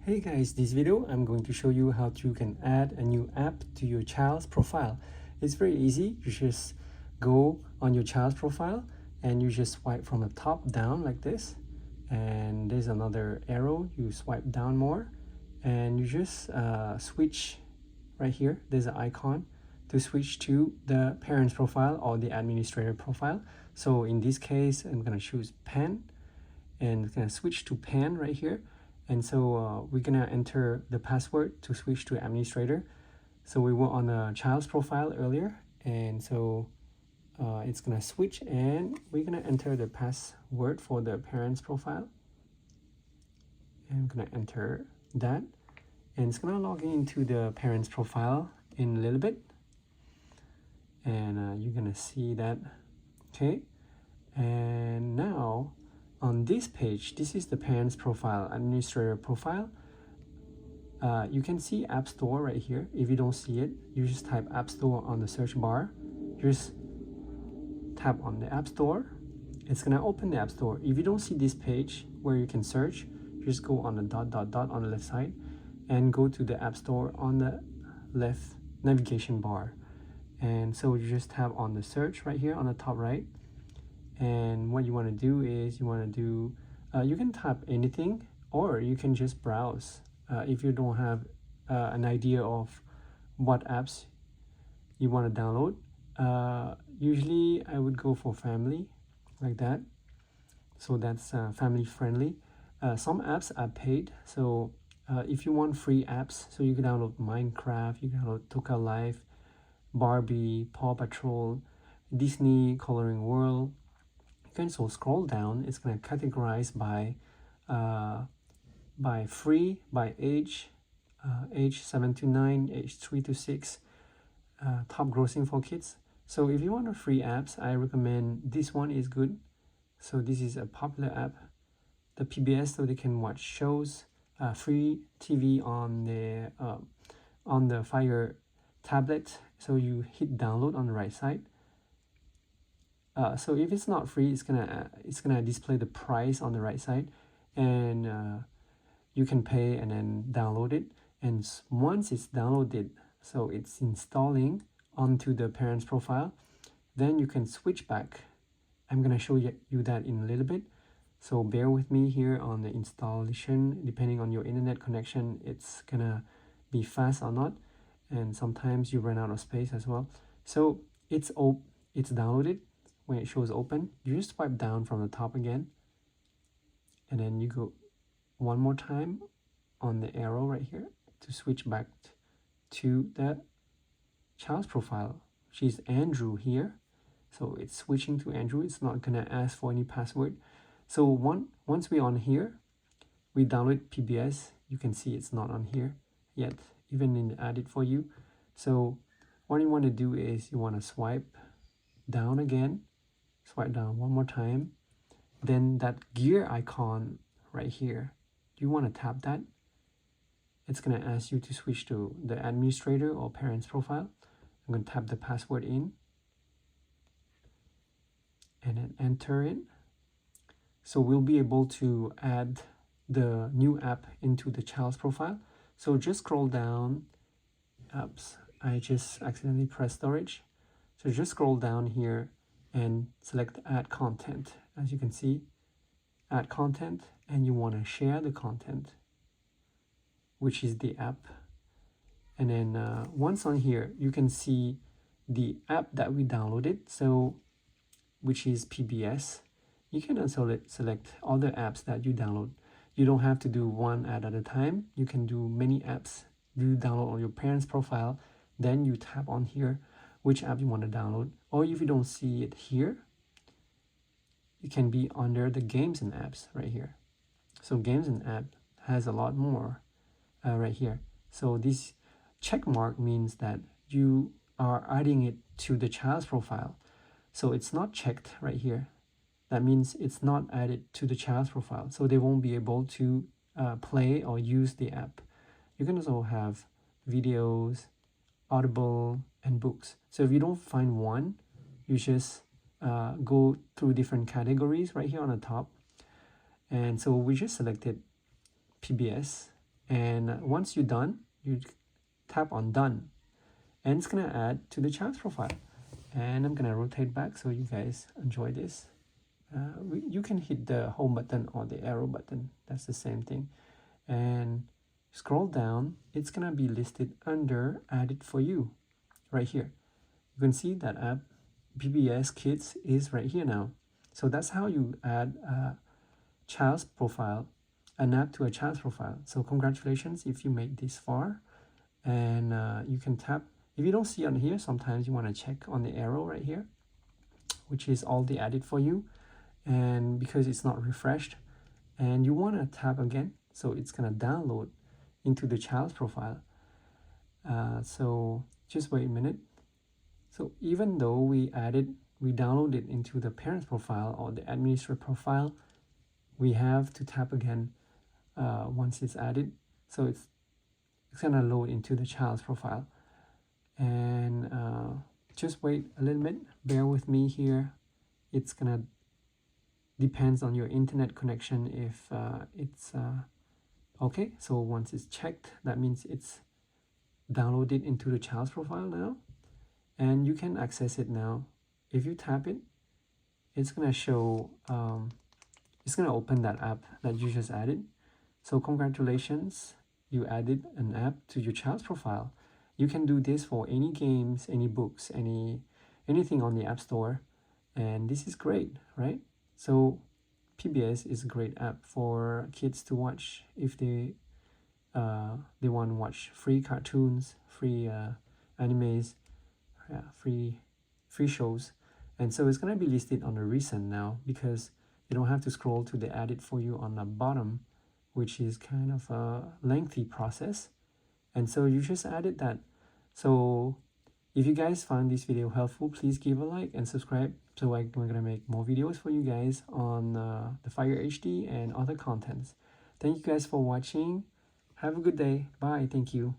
Hey guys, this video I'm going to show you how you can add a new app to your child's profile. It's very easy. You just go on your child's profile and you just swipe from the top down like this, and there's another arrow. You swipe down more and you just switch right here. There's an icon to switch to the parent's profile or the administrator profile. So in this case I'm gonna choose pen and it's gonna switch to pen right here. And so we're gonna enter the password to switch to administrator. So we were on a child's profile earlier, and so it's gonna switch and we're gonna enter the password for the parent's profile. And I'm gonna enter that, and it's gonna log into the parent's profile in a little bit, and you're gonna see that. Okay, and now on this page, this is the parent's profile, administrator profile. You can see App Store right here. If you don't see it, you just type App Store on the search bar. Just tap on the App Store. It's gonna open the App Store. If you don't see this page where you can search, just go on the dot on the left side and go to the App Store on the left navigation bar. And so you just tap on the search right here on the top right. And what you want to do is you can type anything, or you can just browse if you don't have an idea of what apps you want to download. Usually I would go for family like that, so that's family friendly. Some apps are paid, so if you want free apps, so you can download Minecraft, you can download Toka Life, Barbie, Paw Patrol, Disney Coloring World. You can so scroll down. It's going to categorize by free, by age 7 to 9, age 3 to 6, top grossing for kids. So if you want a free apps, I recommend this one is good. So this is a popular app, the PBS, so they can watch shows, free TV on the Fire tablet. So you hit download on the right side. So if it's not free, it's gonna display the price on the right side, and you can pay and then download it. And once it's downloaded, so it's installing onto the parent's profile, then you can switch back. I'm gonna show you that in a little bit, so bear with me here on the installation. Depending on your internet connection, it's gonna be fast or not, and sometimes you run out of space as well. So it's downloaded. When it shows open, you just swipe down from the top again, and then you go one more time on the arrow right here to switch back to the child's profile. She's Andrew here, so it's switching to Andrew. It's not gonna ask for any password. So once we're on here, we download PBS. You can see it's not on here yet, even in the edit for you. So what you want to do is you want to swipe down again, swipe down one more time, then that gear icon right here, you want to tap that. It's going to ask you to switch to the administrator or parent's profile. I'm going to tap the password in and then enter it. So we'll be able to add the new app into the child's profile. So just scroll down. Oops, I just accidentally pressed storage. So just scroll down here and select add content. As you can see, add content, and you want to share the content, which is the app. And then once on here, you can see the app that we downloaded, so which is PBS. You can also select other apps that you download. You don't have to do one ad at a time. You can do many apps you download on your parent's profile. Then you tap on here which app you want to download, or if you don't see it here, it can be under the games and apps right here. So games and app has a lot more right here. So this check mark means that you are adding it to the child's profile. So it's not checked right here. That means it's not added to the child's profile, so they won't be able to play or use the app. You can also have videos, Audible, and books. So if you don't find one, you just go through different categories right here on the top. And so we just selected PBS, And once you're done, you tap on done, and it's gonna add to the child's profile. And I'm gonna rotate back so you guys enjoy this. You can hit the home button or the arrow button, that's the same thing, and scroll down. It's gonna be listed under added for you right here. You can see that app PBS Kids is right here now. So that's how you add a child's profile, an app to a child's profile. So congratulations if you made this far. And you can tap, if you don't see on here, sometimes you want to check on the arrow right here, which is all the added for you. And because it's not refreshed, and you want to tap again, so it's going to download into the child's profile. So just wait a minute. So even though we downloaded into the parent's profile or the administrator profile, we have to tap again once it's added. So it's gonna load into the child's profile. And just wait a little bit, bear with me here. It's gonna depends on your internet connection if it's okay. So once it's checked, that means it's downloaded into the child's profile now, and you can access it now. If you tap it, it's gonna show it's gonna open that app that you just added. So congratulations, you added an app to your child's profile. You can do this for any games, any books, anything on the App Store, and this is great, right? So PBS is a great app for kids to watch if they want to watch free cartoons, free animes, free shows. And so it's going to be listed on the recent now, because you don't have to scroll to the added for you on the bottom, which is kind of a lengthy process. And so you just added that. So if you guys found this video helpful, please give a like and subscribe, so I'm going to make more videos for you guys on the Fire HD and other contents. Thank you guys for watching. Have a good day. Bye. Thank you.